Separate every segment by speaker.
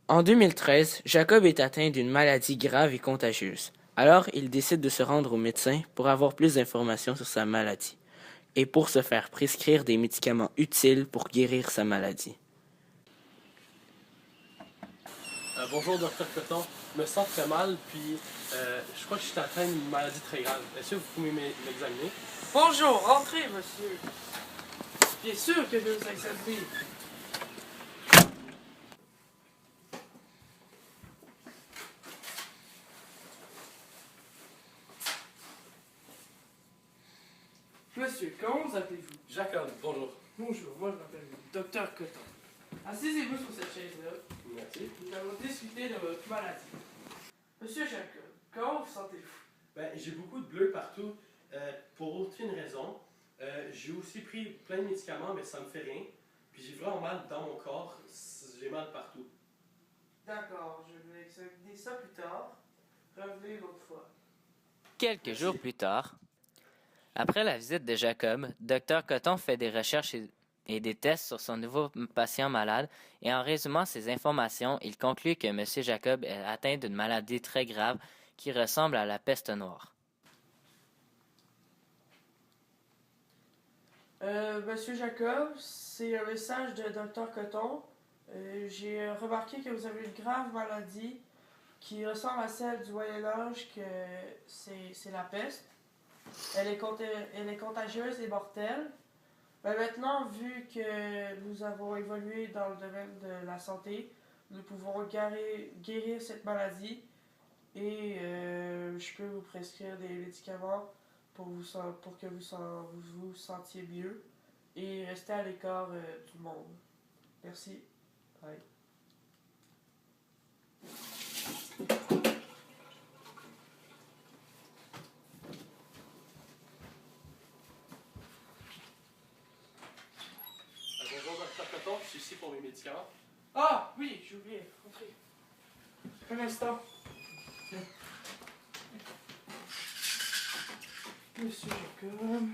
Speaker 1: En 2013, Jacob est atteint d'une maladie grave et contagieuse. Alors, il décide de se rendre au médecin pour avoir plus d'informations sur sa maladie et pour se faire prescrire des médicaments utiles pour guérir sa maladie.
Speaker 2: Bonjour, docteur Coton. Je me sens très mal, puis je crois que je suis atteint d'une maladie très grave. Est-ce que vous pouvez m'examiner?
Speaker 3: Bonjour, rentrez, monsieur. Bien sûr que je vais vous examiner. Monsieur, comment vous appelez-vous?
Speaker 2: Jacob, bonjour.
Speaker 3: Bonjour, moi je m'appelle Docteur Coton. Asseyez-vous sur cette chaise-là.
Speaker 2: Merci.
Speaker 3: Nous allons discuter de votre maladie. Monsieur Jacob, comment vous sentez-vous?
Speaker 2: J'ai beaucoup de bleus partout, pour aucune raison. J'ai aussi pris plein de médicaments, mais ça me fait rien. Puis j'ai vraiment mal dans mon corps, j'ai mal partout.
Speaker 3: D'accord, je vais examiner ça plus tard. Revenez l'autre fois.
Speaker 4: Quelques jours plus tard, après la visite de Jacob, Dr Coton fait des recherches et des tests sur son nouveau patient malade et en résumant ces informations, il conclut que M. Jacob est atteint d'une maladie très grave qui ressemble à la peste noire.
Speaker 3: Monsieur Jacob, c'est un message de Dr Coton. J'ai remarqué que vous avez une grave maladie qui ressemble à celle du Moyen Âge, que c'est la peste. Elle est contagieuse et mortelle. Mais maintenant, vu que nous avons évolué dans le domaine de la santé, nous pouvons guérir cette maladie et je peux vous prescrire des médicaments pour que vous vous sentiez mieux et rester à l'écart du monde. Merci. Bye.
Speaker 2: Bonjour, docteur Coton, je suis ici pour mes médicaments.
Speaker 3: Ah, oui, j'ai oublié. Entrez. Un instant. Monsieur Jacob.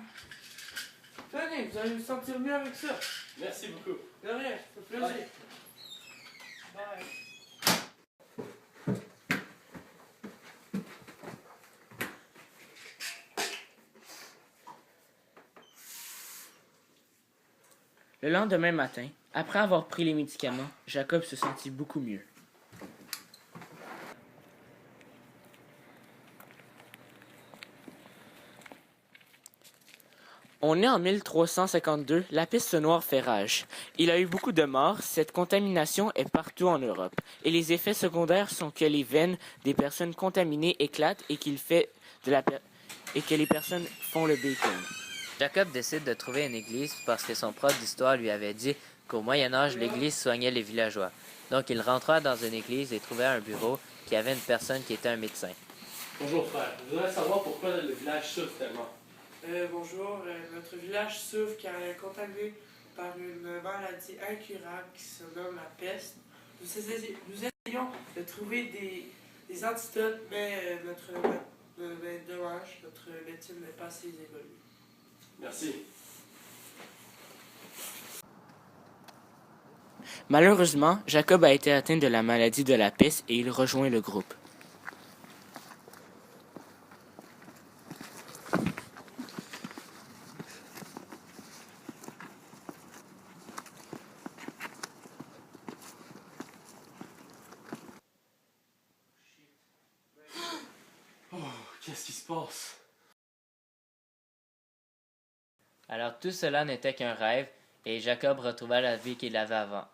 Speaker 3: Tenez, vous allez vous sentir mieux avec ça.
Speaker 2: Merci beaucoup.
Speaker 3: De rien, ça fait plaisir. Bye.
Speaker 1: Le lendemain matin, après avoir pris les médicaments, Jacob se sentit beaucoup mieux. On est en 1352, la peste noire fait rage. Il y a eu beaucoup de morts, cette contamination est partout en Europe, et les effets secondaires sont que les veines des personnes contaminées éclatent et que les personnes font le bacon.
Speaker 4: Jacob décide de trouver une église parce que son prof d'histoire lui avait dit qu'au Moyen Âge, l'église soignait les villageois. Donc il rentra dans une église et trouva un bureau qui avait une personne qui était un médecin.
Speaker 2: Bonjour frère, je voudrais savoir pourquoi le village souffre tellement.
Speaker 3: Bonjour, notre village souffre car elle est contaminée par une maladie incurable qui se nomme la peste. Nous essayons de trouver des antidotes, mais dommage, notre médecine n'est pas assez évoluée.
Speaker 2: Merci.
Speaker 1: Malheureusement, Jacob a été atteint de la maladie de la peste et il rejoint le groupe.
Speaker 2: Oh, qu'est-ce qui se passe?
Speaker 4: Alors tout cela n'était qu'un rêve et Jacob retrouva la vie qu'il avait avant.